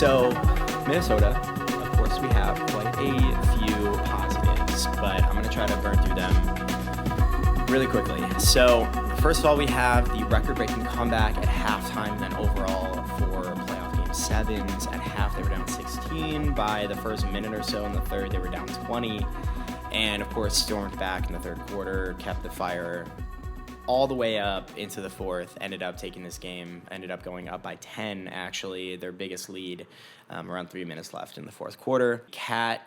So, Minnesota, of course, we have quite a few positives, but I'm going to try to burn through them really quickly. So, first of all, we have the record-breaking comeback at halftime, then overall for playoff game 7s. At half, they were down 16. By the first minute or so in the third, they were down 20. And, of course, stormed back in the third quarter, kept the fire all the way up into the fourth, ended up taking this game, ended up going up by 10, actually, their biggest lead, around 3 minutes left in the fourth quarter. Cat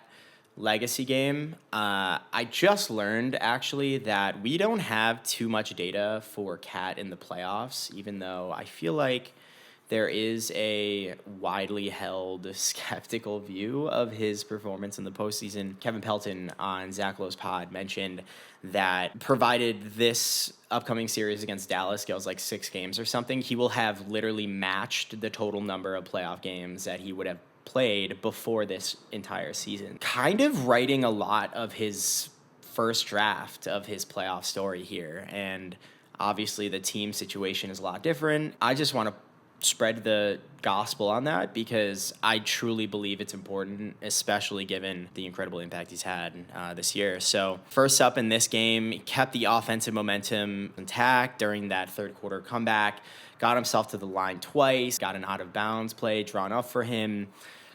legacy game. I just learned, actually, that we don't have too much data for Cat in the playoffs, even though I feel like there is a widely held skeptical view of his performance in the postseason. Kevin Pelton on Zach Lowe's pod mentioned that provided this upcoming series against Dallas goes like 6 games or something, he will have literally matched the total number of playoff games that he would have played before this entire season. Kind of writing a lot of his first draft of his playoff story here. And obviously the team situation is a lot different. I just want to spread the gospel on that because I truly believe it's important, especially given the incredible impact he's had this year. So first up in this game, he kept the offensive momentum intact during that third quarter comeback, got himself to the line twice, got an out of bounds play drawn up for him.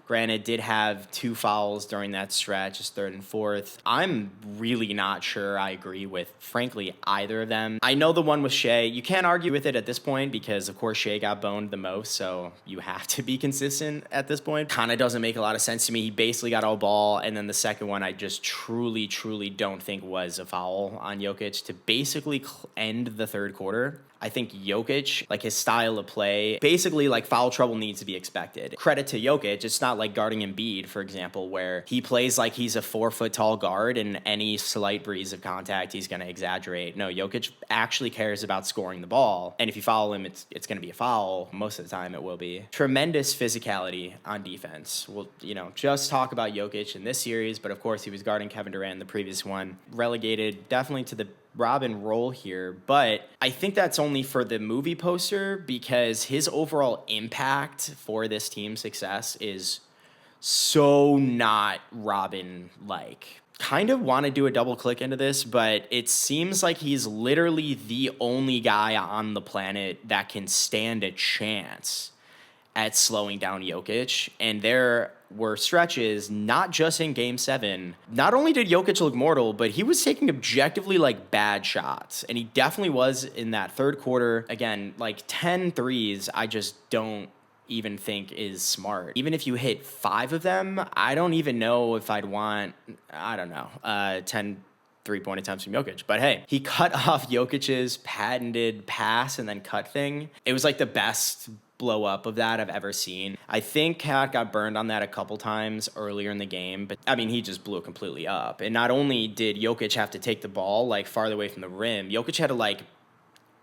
Granted, did have 2 fouls during that stretch, his third and fourth. I'm really not sure I agree with, frankly, either of them. I know the one with Shea. You can't argue with it at this point because, of course, Shea got boned the most, so you have to be consistent at this point. Kind of doesn't make a lot of sense to me. He basically got all ball, and then the second one I just truly don't think was a foul on Jokic to basically end the third quarter. I think Jokic, like his style of play, basically like foul trouble needs to be expected. Credit to Jokic, it's not like guarding Embiid, for example, where he plays like he's a 4-foot tall guard and any slight breeze of contact, he's going to exaggerate. No, Jokic actually cares about scoring the ball. And if you foul him, it's going to be a foul. Most of the time it will be. Tremendous physicality on defense. We'll, just talk about Jokic in this series, but of course he was guarding Kevin Durant in the previous one. Relegated definitely to the Robin role here, but I think that's only for the movie poster because his overall impact for this team's success is so not Robin-like. Kind of want to do a double click into this, but it seems like he's literally the only guy on the planet that can stand a chance at slowing down Jokic, and there were stretches, not just in Game 7. Not only did Jokic look mortal, but he was taking objectively, bad shots, and he definitely was in that third quarter. Again, 10 threes, I just don't even think is smart. Even if you hit 5 of them, I don't even know if I'd want, 10 3-point attempts from Jokic. But hey, he cut off Jokic's patented pass and then cut thing. It was the best blow up of that I've ever seen. I think Cat got burned on that a couple times earlier in the game, but he just blew it completely up. And not only did Jokic have to take the ball farther away from the rim, Jokic had to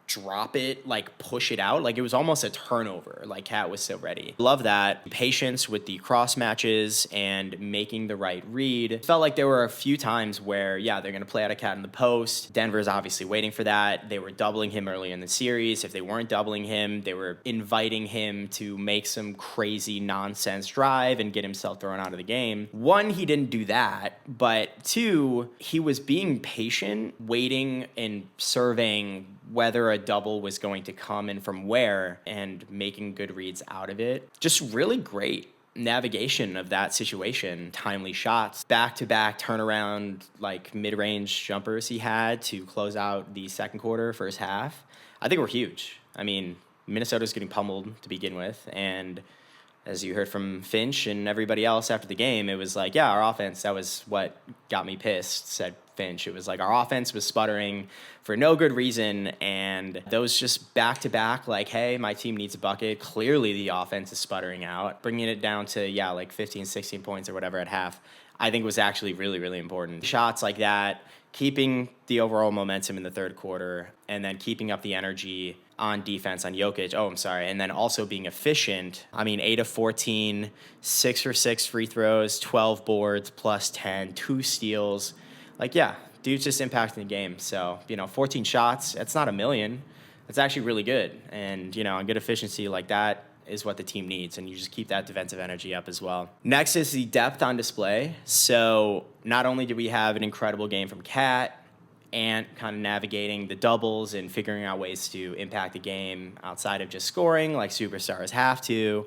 drop it, push it out. It was almost a turnover. Cat was so ready. Love that. Patience with the cross matches and making the right read. It felt like there were a few times where, they're going to play out a Cat in the post. Denver's obviously waiting for that. They were doubling him early in the series. If they weren't doubling him, they were inviting him to make some crazy nonsense drive and get himself thrown out of the game. 1, he didn't do that, but 2, he was being patient, waiting and surveying whether a double was going to come and from where, and making good reads out of it. Just really great navigation of that situation. Timely shots, back-to-back turnaround, mid-range jumpers he had to close out the second quarter, first half. I think were huge. Minnesota's getting pummeled to begin with, and as you heard from Finch and everybody else after the game, it was our offense, that was what got me pissed, said Finch. It was our offense was sputtering for no good reason, and those just back-to-back, hey, my team needs a bucket. Clearly the offense is sputtering out. Bringing it down to, 15, 16 points or whatever at half, I think was actually really, really important. Shots like that, keeping the overall momentum in the third quarter, and then keeping up the energy on defense on Jokic. And then also being efficient. 8 of 14, 6 for 6 free throws, 12 boards, plus 10, 2 steals. Dude's just impacting the game. So, 14 shots, that's not a million. That's actually really good. And, on good efficiency like that, is what the team needs, and you just keep that defensive energy up as well. Next is the depth on display. So not only do we have an incredible game from Cat, and kind of navigating the doubles and figuring out ways to impact the game outside of just scoring like superstars have to.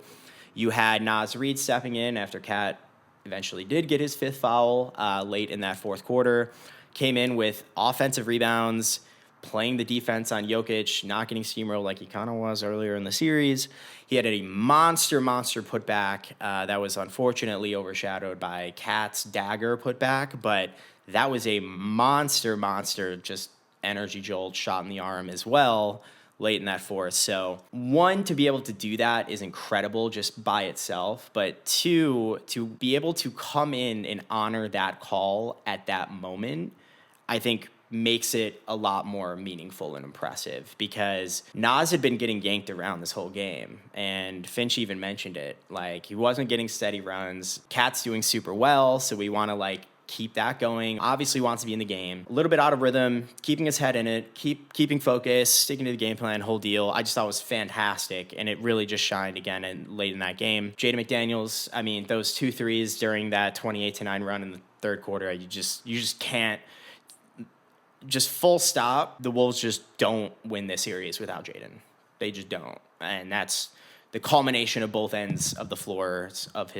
You had Naz Reid stepping in after Cat eventually did get his 5th foul late in that 4th quarter. Came in with offensive rebounds, playing the defense on Jokic, not getting steamrolled like he kind of was earlier in the series. He had a monster putback that was unfortunately overshadowed by Cat's dagger putback, but that was a monster, just energy jolt shot in the arm as well late in that 4th. So 1, to be able to do that is incredible just by itself. But 2, to be able to come in and honor that call at that moment, I think makes it a lot more meaningful and impressive, because Naz had been getting yanked around this whole game, and Finch even mentioned it. Like, he wasn't getting steady runs. Cat's doing super well, so we want to keep that going. Obviously wants to be in the game. A little bit out of rhythm, keeping his head in it, keeping focus, sticking to the game plan, whole deal. I just thought it was fantastic, and it really just shined again late in that game. Jaden McDaniels, I mean, those 2 threes during that 28-9 run in the 3rd quarter, you just can't. Just full stop. The Wolves just don't win this series without Jaden. They just don't, and that's the culmination of both ends of the floor of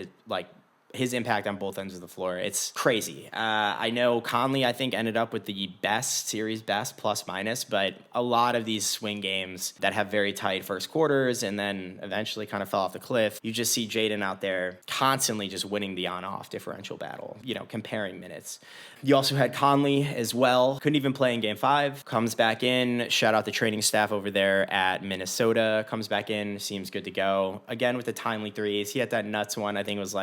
his impact on both ends of the floor. It's crazy. I know Conley, I think, ended up with the series best plus minus, but a lot of these swing games that have very tight first quarters and then eventually kind of fell off the cliff, you just see Jaden out there constantly just winning the on-off differential battle, comparing minutes. You also had Conley as well. Couldn't even play in Game 5. Comes back in. Shout out the training staff over there at Minnesota. Comes back in. Seems good to go. Again with the timely threes. He had that nuts one. I think it was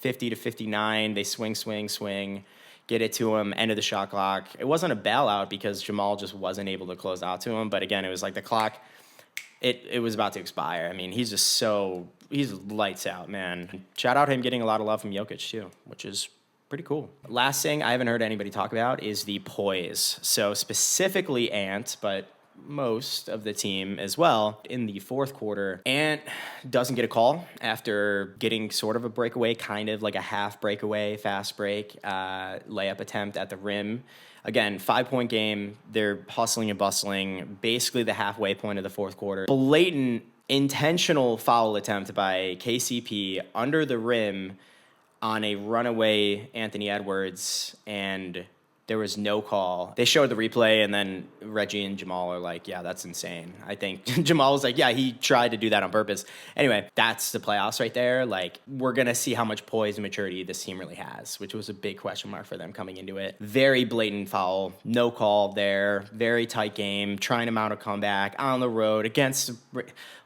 50 to 59. They swing, get it to him, end of the shot clock. It wasn't a bailout because Jamal just wasn't able to close out to him. But again, it was the clock, it was about to expire. I mean, he's lights out, man. Shout out him getting a lot of love from Jokic too, which is pretty cool. Last thing I haven't heard anybody talk about is the poise. So specifically Ant, but most of the team as well. In the 4th quarter, Ant doesn't get a call after getting sort of a breakaway, kind of like a half breakaway, fast break, layup attempt at the rim. Again, 5-point game. They're hustling and bustling, basically the halfway point of the 4th quarter. Blatant, intentional foul attempt by KCP under the rim on a runaway Anthony Edwards, and there was no call. They showed the replay, and then Reggie and Jamal are like, yeah, that's insane. I think Jamal was like, yeah, he tried to do that on purpose. Anyway, that's the playoffs right there. We're going to see how much poise and maturity this team really has, which was a big question mark for them coming into it. Very blatant foul. No call there. Very tight game. Trying to mount a comeback on the road against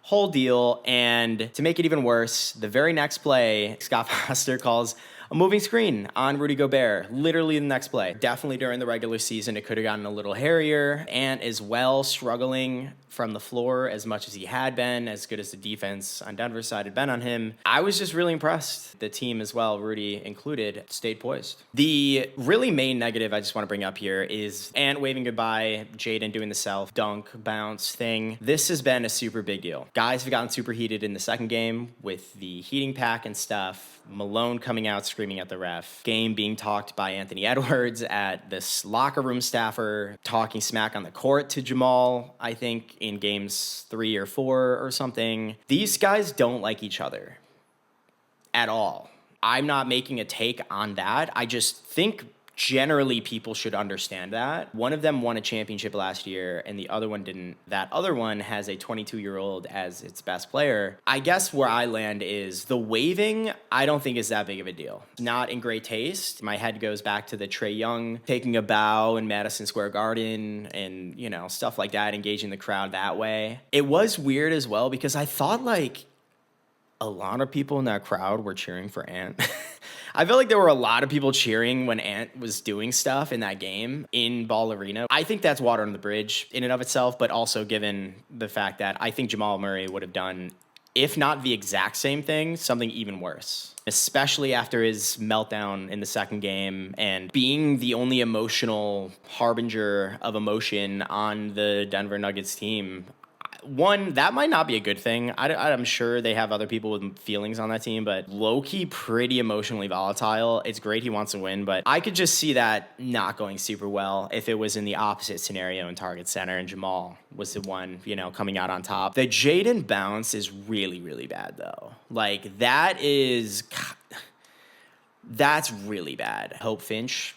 whole deal. And to make it even worse, the very next play, Scott Foster calls a moving screen on Rudy Gobert, literally the next play. Definitely during the regular season, it could have gotten a little hairier. Ant as well, struggling from the floor as much as he had been, as good as the defense on Denver's side had been on him. I was just really impressed. The team as well, Rudy included, stayed poised. The really main negative I just want to bring up here is Ant waving goodbye, Jaden doing the self-dunk bounce thing. This has been a super big deal. Guys have gotten super heated in the second game with the heating pack and stuff. Malone coming out screaming at the ref. Game being talked by Anthony Edwards at this locker room staffer, talking smack on the court to Jamal, I think, in games 3 or 4 or something. These guys don't like each other at all. I'm not making a take on that. I just think generally people should understand that. One of them won a championship last year and the other one didn't. That other one has a 22-year-old as its best player. I guess where I land is the waving, I don't think is that big of a deal. Not in great taste. My head goes back to the Trae Young taking a bow in Madison Square Garden and, you know, stuff like that, engaging the crowd that way. It was weird as well because I thought like a lot of people in that crowd were cheering for Ant. I feel like there were a lot of people cheering when Ant was doing stuff in that game in Ball Arena. I think that's water on the bridge in and of itself, but also given the fact that I think Jamal Murray would have done, if not the exact same thing, something even worse. Especially after his meltdown in the second game and being the only emotional harbinger of emotion on the Denver Nuggets team. One, that might not be a good thing. I'm sure they have other people with feelings on that team, but low-key pretty emotionally volatile. It's great he wants to win, but I could just see that not going super well if it was in the opposite scenario in Target Center and Jamal was the one, coming out on top. The Jaden bounce is really, really bad, though. Like, that's really bad. Hope Finch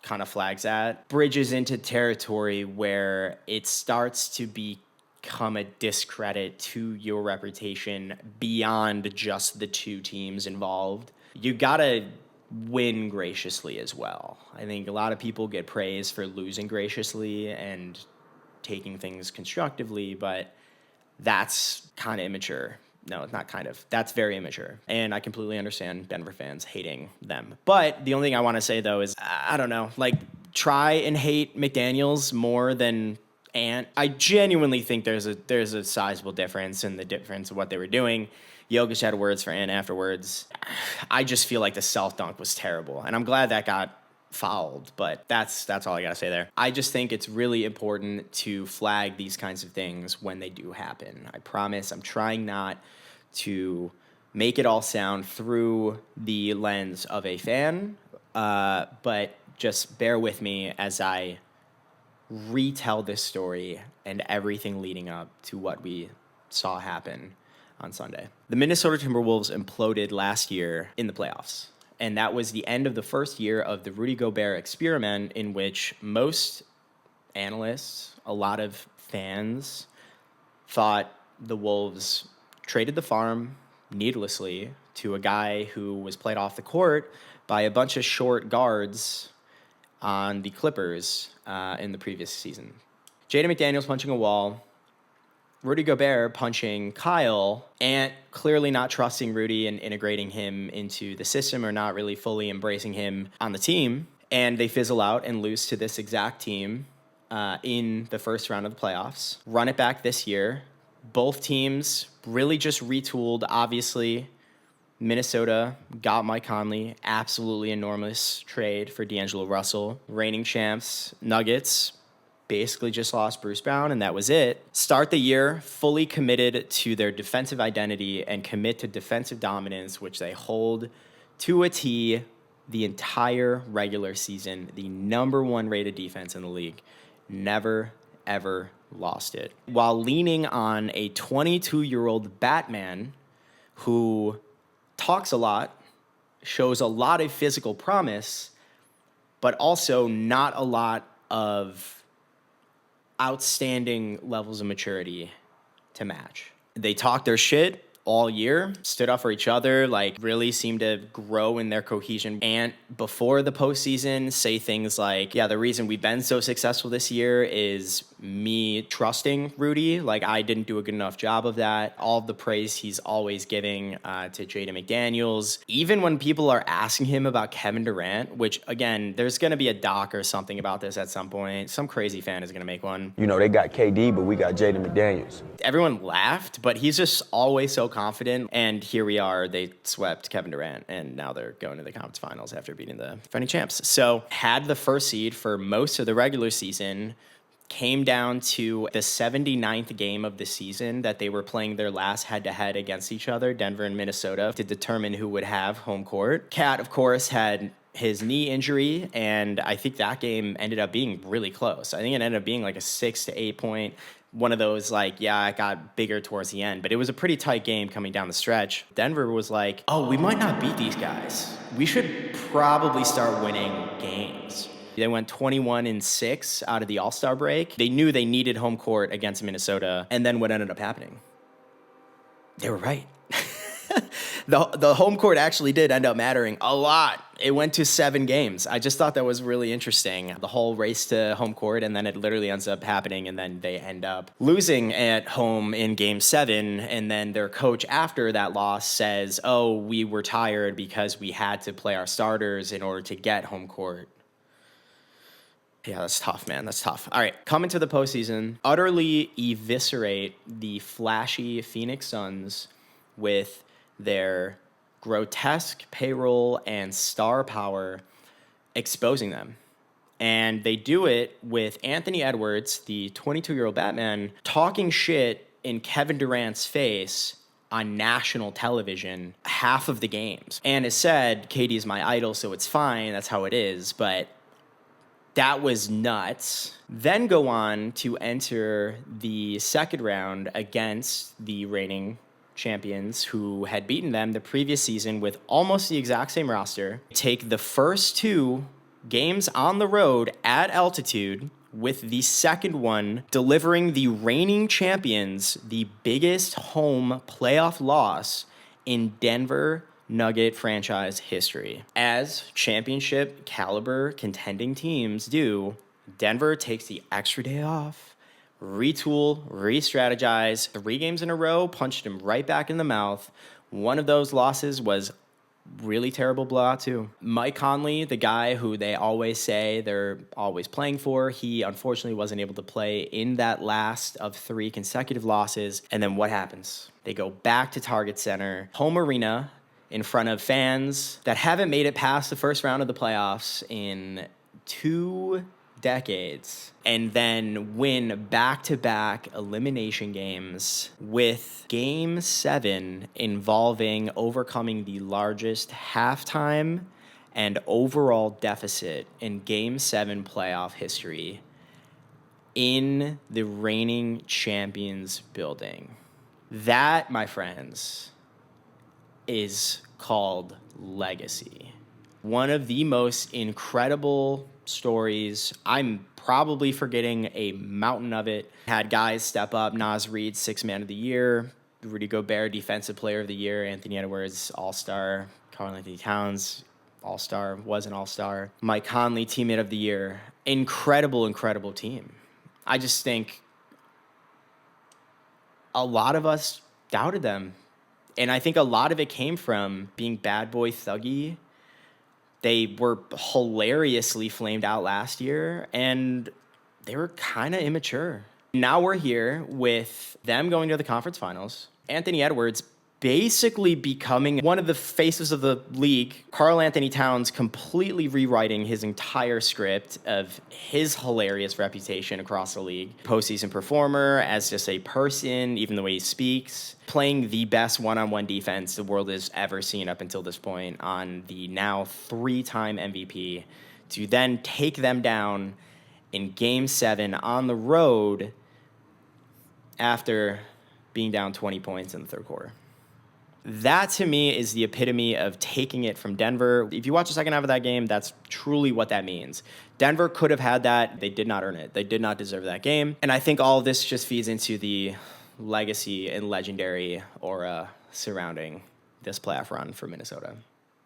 kind of flags that. Bridges into territory where it starts to become a discredit to your reputation beyond just the two teams involved. You gotta win graciously as well. I think a lot of people get praised for losing graciously and taking things constructively, but that's kind of immature. No, it's not kind of. That's very immature. And I completely understand Denver fans hating them. But the only thing I want to say, though, is, I don't know, like, try and hate McDaniels more than Ant. I genuinely think there's a sizable difference in the difference of what they were doing. Jokic had words for Ant afterwards. I just feel like the self-dunk was terrible. And I'm glad that got fouled, but that's all I gotta say there. I just think it's really important to flag these kinds of things when they do happen. I promise I'm trying not to make it all sound through the lens of a fan, but just bear with me as I retell this story and everything leading up to what we saw happen on Sunday. The Minnesota Timberwolves imploded last year in the playoffs. And that was the end of the first year of the Rudy Gobert experiment, in which most analysts, a lot of fans, thought the Wolves traded the farm needlessly to a guy who was played off the court by a bunch of short guards on the Clippers in the previous season. Jaden McDaniels punching a wall, Rudy Gobert punching Kyle, Ant clearly not trusting Rudy and integrating him into the system or not really fully embracing him on the team. And they fizzle out and lose to this exact team in the first round of the playoffs. Run it back this year. Both teams really just retooled. Obviously, Minnesota got Mike Conley. Absolutely enormous trade for D'Angelo Russell. Reigning champs, Nuggets, basically just lost Bruce Brown, and that was it. Start the year fully committed to their defensive identity and commit to defensive dominance, which they hold to a T the entire regular season. The number one rated defense in the league. Never, ever lost it. While leaning on a 22-year-old Batman who talks a lot, shows a lot of physical promise, but also not a lot of outstanding levels of maturity to match. They talked their shit all year, stood up for each other, like really seemed to grow in their cohesion. And before the postseason, say things like, yeah, the reason we've been so successful this year is me trusting Rudy. Like, I didn't do a good enough job of that. All of the praise he's always giving to Jaden McDaniels. Even when people are asking him about Kevin Durant, which, again, there's going to be a doc or something about this at some point. Some crazy fan is going to make one. You know, they got KD, but we got Jaden McDaniels. Everyone laughed, but he's just always so confident. And here we are. They swept Kevin Durant, and now they're going to the conference finals after beating the defending champs. So had the first seed for most of the regular season. Came down to the 79th game of the season that they were playing their last head-to-head against each other, Denver and Minnesota, to determine who would have home court. Cat, of course, had his knee injury, and I think that game ended up being really close. I think it ended up being like a 6 to 8 point, one of those like, yeah, it got bigger towards the end, but it was a pretty tight game coming down the stretch. Denver was like, oh, we might not beat these guys. We should probably start winning games. They went 21-6 out of the All-Star break. They knew they needed home court against Minnesota. And then what ended up happening? They were right. The home court actually did end up mattering a lot. It went to 7 games. I just thought that was really interesting. The whole race to home court, and then it literally ends up happening, and then they end up losing at home in Game 7, and then their coach after that loss says, oh, we were tired because we had to play our starters in order to get home court. Yeah, that's tough, man. That's tough. All right, coming to the postseason, utterly eviscerate the flashy Phoenix Suns with their grotesque payroll and star power, exposing them. And they do it with Anthony Edwards, the 22-year-old Batman, talking shit in Kevin Durant's face on national television half of the games. And as said, KD is my idol, so it's fine. That's how it is. But that was nuts. Then go on to enter the second round against the reigning champions who had beaten them the previous season with almost the exact same roster. Take the first two games on the road at altitude, with the second one delivering the reigning champions the biggest home playoff loss in Denver Nugget franchise history. As championship caliber contending teams do, Denver takes the extra day off, retool, re-strategize. 3 games in a row, punched him right back in the mouth. One of those losses was really terrible blowout too. Mike Conley, the guy who they always say they're always playing for, he unfortunately wasn't able to play in that last of 3 consecutive losses. And then what happens? They go back to Target Center, home arena, in front of fans that haven't made it past the first round of the playoffs in 2 decades, and then win back-to-back elimination games, with Game 7 involving overcoming the largest halftime and overall deficit in Game 7 playoff history in the reigning champions building. That, my friends, is called legacy. One of the most incredible stories. I'm probably forgetting a mountain of it. Had guys step up. Naz Reid, 6th Man of the Year. Rudy Gobert, Defensive Player of the Year. Anthony Edwards, All-Star. Karl-Anthony Towns, All-Star, was an All-Star. Mike Conley, Teammate of the Year. Incredible, incredible team. I just think a lot of us doubted them. And I think a lot of it came from being bad boy thuggy. They were hilariously flamed out last year, and they were kind of immature. Now we're here with them going to the conference finals. Anthony Edwards basically becoming one of the faces of the league. Karl-Anthony Towns completely rewriting his entire script of his hilarious reputation across the league. Postseason performer, as just a person, even the way he speaks. Playing the best one-on-one defense the world has ever seen up until this point on the now 3-time MVP, to then take them down in Game 7 on the road after being down 20 points in the third quarter. That, to me, is the epitome of taking it from Denver. If you watch the second half of that game, that's truly what that means. Denver could have had that. They did not earn it. They did not deserve that game. And I think all of this just feeds into the legacy and legendary aura surrounding this playoff run for Minnesota.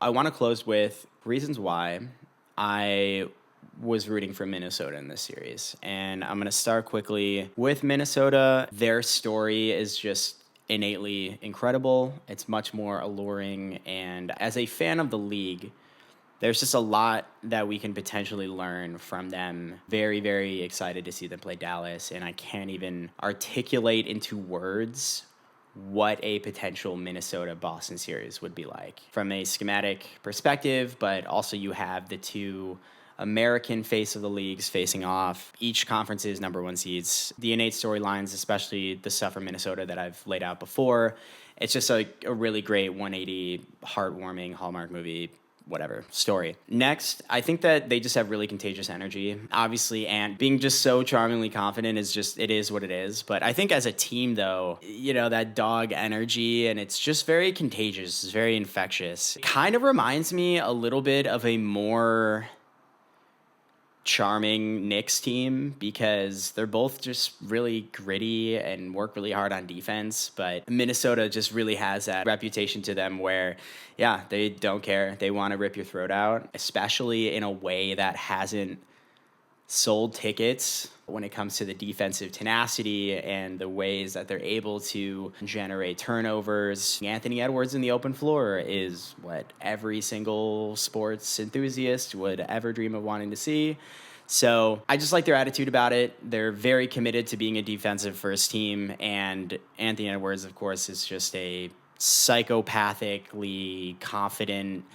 I want to close with reasons why I was rooting for Minnesota in this series. And I'm going to start quickly with Minnesota. Their story is just innately incredible. It's much more alluring. And as a fan of the league, there's just a lot that we can potentially learn from them. Very, very excited to see them play Dallas. And I can't even articulate into words what a potential Minnesota-Boston series would be like from a schematic perspective, but also you have the two American face of the leagues facing off, each conference's number 1 seeds. The innate storylines, especially the stuff from Minnesota that I've laid out before, it's just a really great 180, heartwarming Hallmark movie, whatever, story. Next, I think that they just have really contagious energy. Obviously, Ant being just so charmingly confident is just, it is what it is. But I think as a team, though, you know, that dog energy, and it's just very contagious, it's very infectious. It kind of reminds me a little bit of a more charming Knicks team, because they're both just really gritty and work really hard on defense. But Minnesota just really has that reputation to them where, yeah, they don't care. They want to rip your throat out, especially in a way that hasn't sold tickets when it comes to the defensive tenacity and the ways that they're able to generate turnovers. Anthony Edwards in the open floor is what every single sports enthusiast would ever dream of wanting to see. So I just like their attitude about it. They're very committed to being a defensive first team. And Anthony Edwards, of course, is just a psychopathically confident,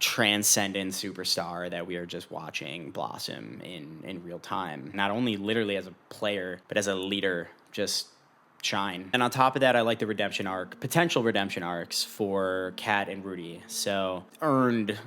transcendent superstar that we are just watching blossom in real time. Not only literally as a player, but as a leader, just shine. And on top of that, I like the potential redemption arcs for Cat and Rudy. So earned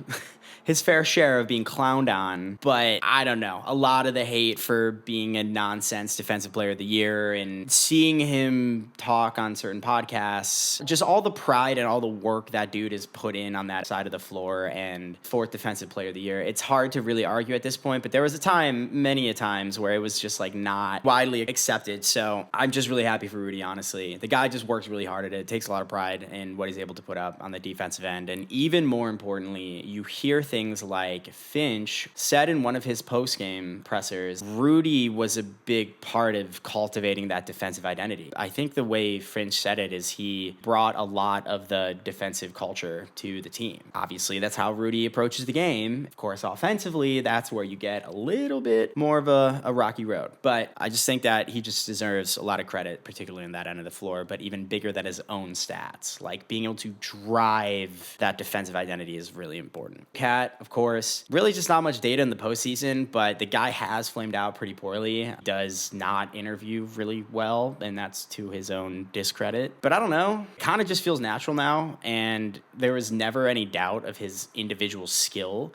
his fair share of being clowned on, but I don't know. A lot of the hate for being a nonsense defensive player of the year and seeing him talk on certain podcasts, just all the pride and all the work that dude has put in on that side of the floor and 4th defensive player of the year. It's hard to really argue at this point, but there was many a times where it was just like not widely accepted. So I'm just really happy for Rudy, honestly. The guy just works really hard at it, takes a lot of pride in what he's able to put up on the defensive end. And even more importantly, you hear things like Finch said in one of his post-game pressers, Rudy was a big part of cultivating that defensive identity. I think the way Finch said it is he brought a lot of the defensive culture to the team. Obviously, that's how Rudy approaches the game. Of course, offensively, that's where you get a little bit more of a rocky road. But I just think that he just deserves a lot of credit, particularly in that end of the floor, but even bigger than his own stats. Like being able to drive that defensive identity is really important. Cat, of course, really just not much data in the postseason, but the guy has flamed out pretty poorly, does not interview really well, and that's to his own discredit. But I don't know, kind of just feels natural now, and there was never any doubt of his individual skill.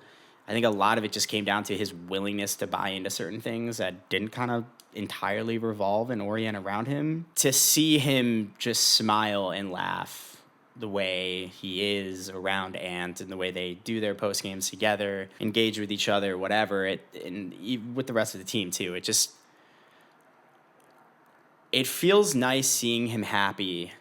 I think a lot of it just came down to his willingness to buy into certain things that didn't kind of entirely revolve and orient around him. To see him just smile and laugh the way he is around Ant and the way they do their post games together, engage with each other, whatever, and with the rest of the team too. It feels nice seeing him happy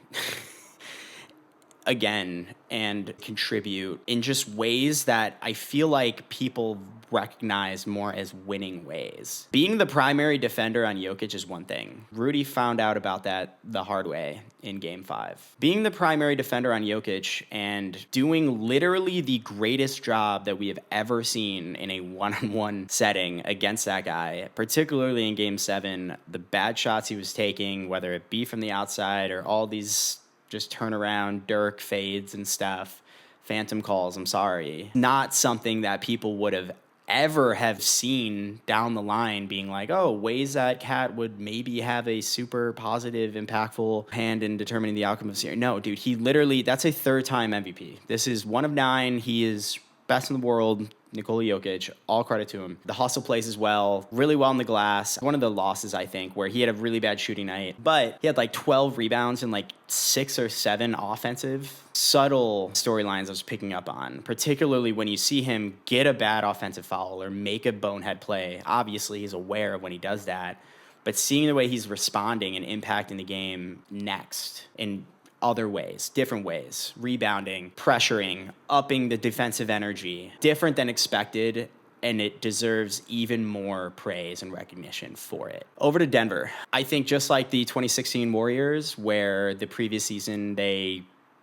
again and contribute in just ways that I feel like people recognize more as winning ways. Being the primary defender on Jokic is one thing. Rudy found out about that the hard way in Game 5. Being the primary defender on Jokic and doing literally the greatest job that we have ever seen in a one-on-one setting against that guy, particularly in Game 7, the bad shots he was taking, whether it be from the outside or all these just turn around, Dirk fades and stuff, phantom calls, I'm sorry. Not something that people would have ever have seen down the line being like, oh, ways that Cat would maybe have a super positive, impactful hand in determining the outcome of the series. No, dude, that's a 3rd-time MVP. This is 1 of 9. He is best in the world, Nikola Jokic, all credit to him. The hustle plays as well, really well in the glass. One of the losses, I think, where he had a really bad shooting night, but he had like 12 rebounds and like 6 or 7 offensive. Subtle storylines I was picking up on, particularly when you see him get a bad offensive foul or make a bonehead play. Obviously, he's aware of when he does that, but seeing the way he's responding and impacting the game next in other ways, different ways, rebounding, pressuring, upping the defensive energy, different than expected, and it deserves even more praise and recognition for it. Over to Denver. I think just like the 2016 Warriors, where the previous season they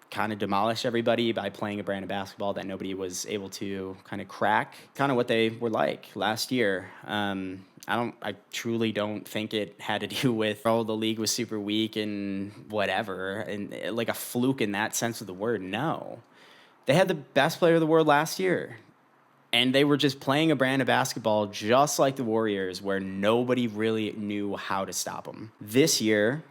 kind of demolished everybody by playing a brand of basketball that nobody was able to kind of crack, kind of what they were like last year. I truly don't think it had to do with, oh, the league was super weak and whatever, and like a fluke in that sense of the word. No. They had the best player of the world last year, and they were just playing a brand of basketball just like the Warriors, where nobody really knew how to stop them. This year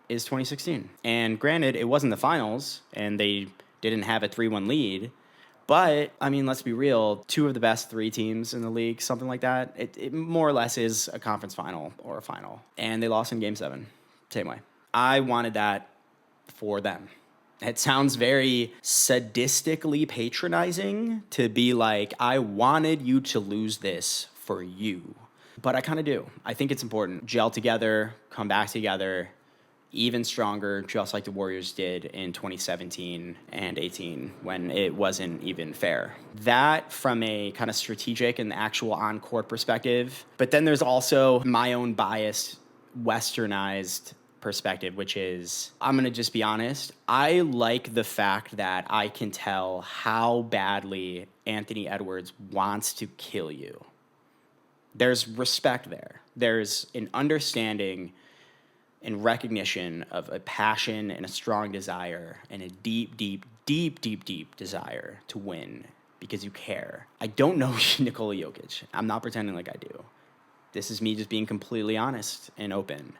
is 2016. And granted, it wasn't the finals, and they didn't have a 3-1 lead, but, I mean, let's be real, 2 of the best 3 teams in the league, something like that, it more or less is a conference final or a final. And they lost in Game 7, same way. I wanted that for them. It sounds very sadistically patronizing to be like, I wanted you to lose this for you. But I kind of do. I think it's important. Gel together, come back together, even stronger, just like the Warriors did in 2017 and 18 when it wasn't even fair. That from a kind of strategic and actual on-court perspective. But then there's also my own biased, westernized perspective, which is, I'm going to just be honest, I like the fact that I can tell how badly Anthony Edwards wants to kill you. There's respect there. There's an understanding and recognition of a passion and a strong desire and a deep, deep, deep, deep, deep desire to win because you care. I don't know Nikola Jokic. I'm not pretending like I do. This is me just being completely honest and open.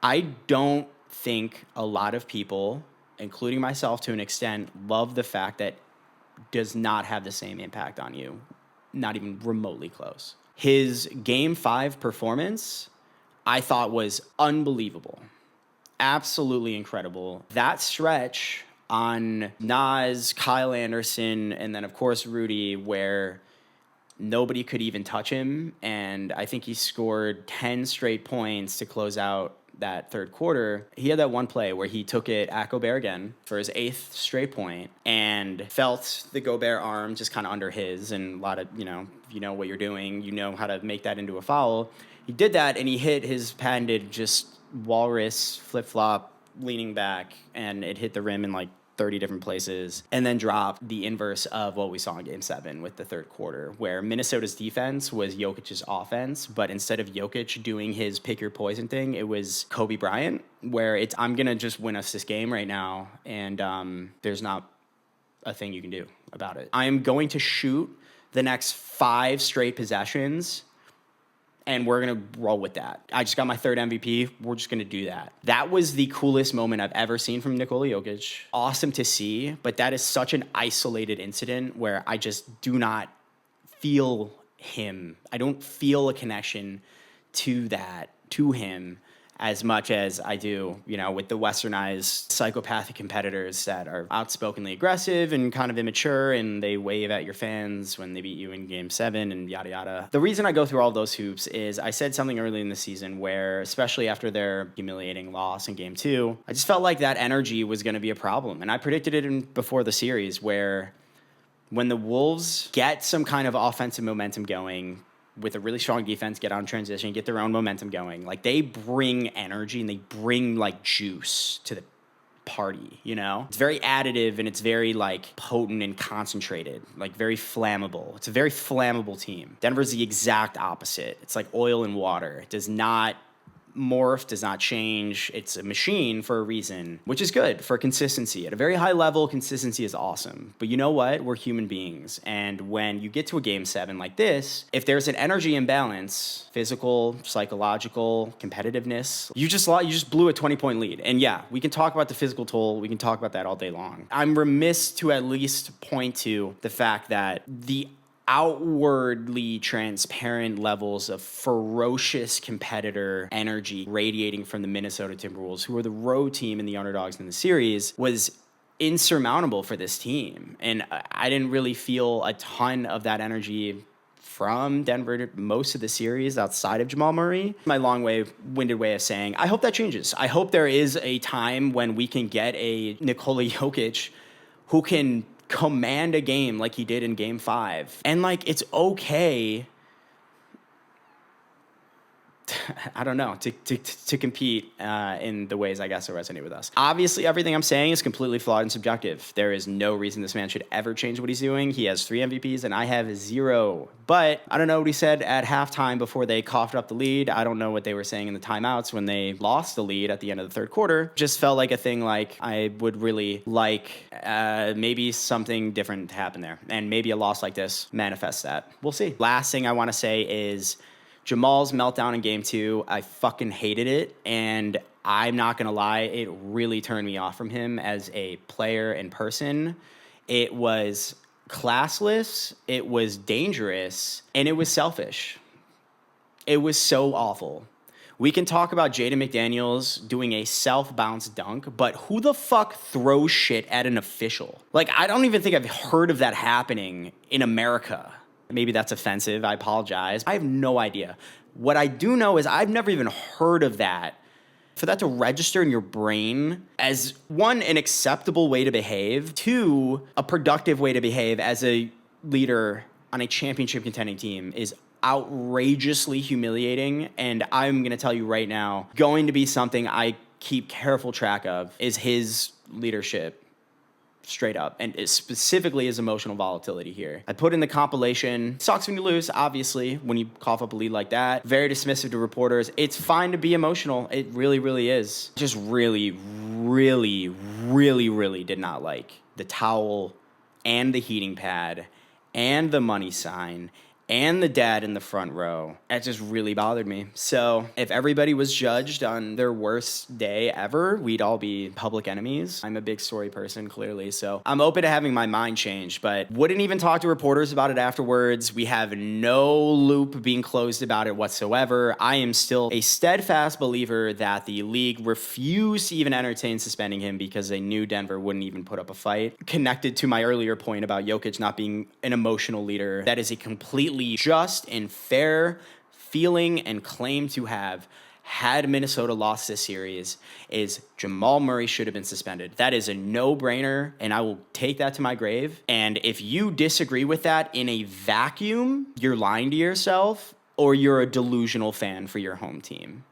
I don't think a lot of people, including myself to an extent, love the fact that does not have the same impact on you, not even remotely close. His Game 5 performance, I thought, was unbelievable. Absolutely incredible. That stretch on Nas, Kyle Anderson, and then, of course, Rudy, where nobody could even touch him, and I think he scored 10 straight points to close out that third quarter. He had that one play where he took it at Gobert again for his 8th straight point and felt the Gobert arm just kind of under his, and a lot of, if you know what you're doing, you know how to make that into a foul. He did that, and he hit his patented just walrus flip-flop leaning back, and it hit the rim in like 30 different places, and then dropped the inverse of what we saw in Game 7 with the third quarter, where Minnesota's defense was Jokic's offense, but instead of Jokic doing his pick your poison thing, it was Kobe Bryant, where I'm going to just win us this game right now, and there's not a thing you can do about it. I'm going to shoot the next 5 straight possessions, and we're going to roll with that. I just got my 3rd MVP. We're just going to do that. That was the coolest moment I've ever seen from Nikola Jokic. Awesome to see, but that is such an isolated incident where I just do not feel him. I don't feel a connection to him as much as I do, with the westernized psychopathic competitors that are outspokenly aggressive and kind of immature, and they wave at your fans when they beat you in Game 7 and yada yada. The reason I go through all those hoops is I said something early in the season where, especially after their humiliating loss in Game 2, I just felt like that energy was going to be a problem. And I predicted it before the series, where when the Wolves get some kind of offensive momentum going, with a really strong defense, get on transition, get their own momentum going. Like, they bring energy and they bring like juice to the party, It's very additive and it's very like potent and concentrated, like very flammable. It's a very flammable team. Denver's the exact opposite. It's like oil and water. It does not morph, does not change. It's a machine for a reason, which is good for consistency. At a very high level, consistency is awesome. But you know what? We're human beings. And when you get to a Game 7 like this, if there's an energy imbalance, physical, psychological, competitiveness, you just blew a 20-point lead. And yeah, we can talk about the physical toll. We can talk about that all day long. I'm remiss to at least point to the fact that the outwardly transparent levels of ferocious competitor energy radiating from the Minnesota Timberwolves, who are the road team and the underdogs in the series, was insurmountable for this team. And I didn't really feel a ton of that energy from Denver most of the series outside of Jamal Murray. My long-winded way of saying, I hope that changes. I hope there is a time when we can get a Nikola Jokic who can command a game like he did in Game 5. And like, it's okay, I don't know, to compete in the ways I guess that resonate with us. Obviously, everything I'm saying is completely flawed and subjective. There is no reason this man should ever change what he's doing. He has 3 MVPs and I have 0. But I don't know what he said at halftime before they coughed up the lead. I don't know what they were saying in the timeouts when they lost the lead at the end of the third quarter. Just felt like a thing like I would really like maybe something different to happen there. And maybe a loss like this manifests that. We'll see. Last thing I want to say is Jamal's meltdown in Game 2, I fucking hated it, and I'm not going to lie, it really turned me off from him as a player and person. It was classless, it was dangerous, and it was selfish. It was so awful. We can talk about Jaden McDaniels doing a self-bounce dunk, but who the fuck throws shit at an official? Like, I don't even think I've heard of that happening in America. Maybe that's offensive. I apologize. I have no idea. What I do know is I've never even heard of that. For that to register in your brain as, 1, an acceptable way to behave, 2, a productive way to behave as a leader on a championship contending team is outrageously humiliating. And I'm going to tell you right now, going to be something I keep careful track of is his leadership. Straight up, and specifically his emotional volatility here. I put in the compilation, sucks when you lose, obviously, when you cough up a lead like that. Very dismissive to reporters. It's fine to be emotional. It really, really is. Just really, really, really, really did not like the towel and the heating pad and the money sign and the dad in the front row. That just really bothered me. So if everybody was judged on their worst day ever, we'd all be public enemies. I'm a big story person, clearly, so I'm open to having my mind changed, but wouldn't even talk to reporters about it afterwards. We have no loop being closed about it whatsoever. I am still a steadfast believer that the league refused to even entertain suspending him because they knew Denver wouldn't even put up a fight. Connected to my earlier point about Jokic not being an emotional leader, that is a completely just and fair feeling and claim to have. Had Minnesota lost this series, is Jamal Murray should have been suspended. That is a no-brainer, and I will take that to my grave. And if you disagree with that in a vacuum, you're lying to yourself, or you're a delusional fan for your home team.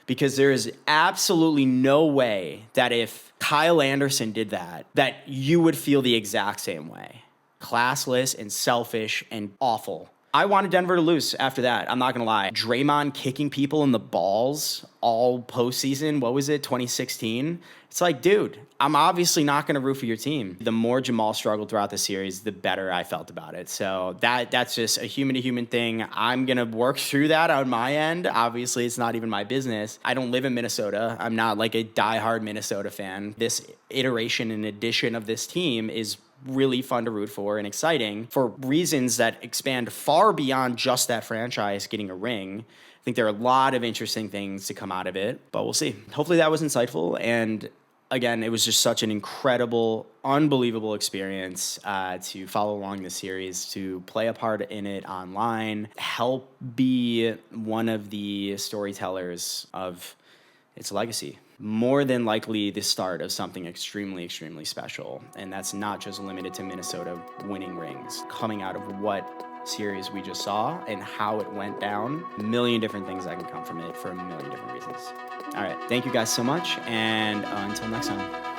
Because there is absolutely no way that if Kyle Anderson did that, that you would feel the exact same way. Classless and selfish and awful. I wanted Denver to lose after that. I'm not going to lie. Draymond kicking people in the balls all postseason. What was it? 2016. It's like, dude, I'm obviously not going to root for your team. The more Jamal struggled throughout the series, the better I felt about it. So that's just a human to human thing. I'm going to work through that on my end. Obviously, it's not even my business. I don't live in Minnesota. I'm not like a diehard Minnesota fan. This iteration and edition of this team is really fun to root for and exciting for reasons that expand far beyond just that franchise getting a ring. I think there are a lot of interesting things to come out of it, but we'll see. Hopefully that was insightful. And again, it was just such an incredible, unbelievable experience to follow along this series, to play a part in it online, help be one of the storytellers of its legacy. More than likely the start of something extremely, extremely special. And that's not just limited to Minnesota winning rings. Coming out of what series we just saw and how it went down, a million different things that can come from it for a million different reasons. All right, thank you guys so much, and until next time.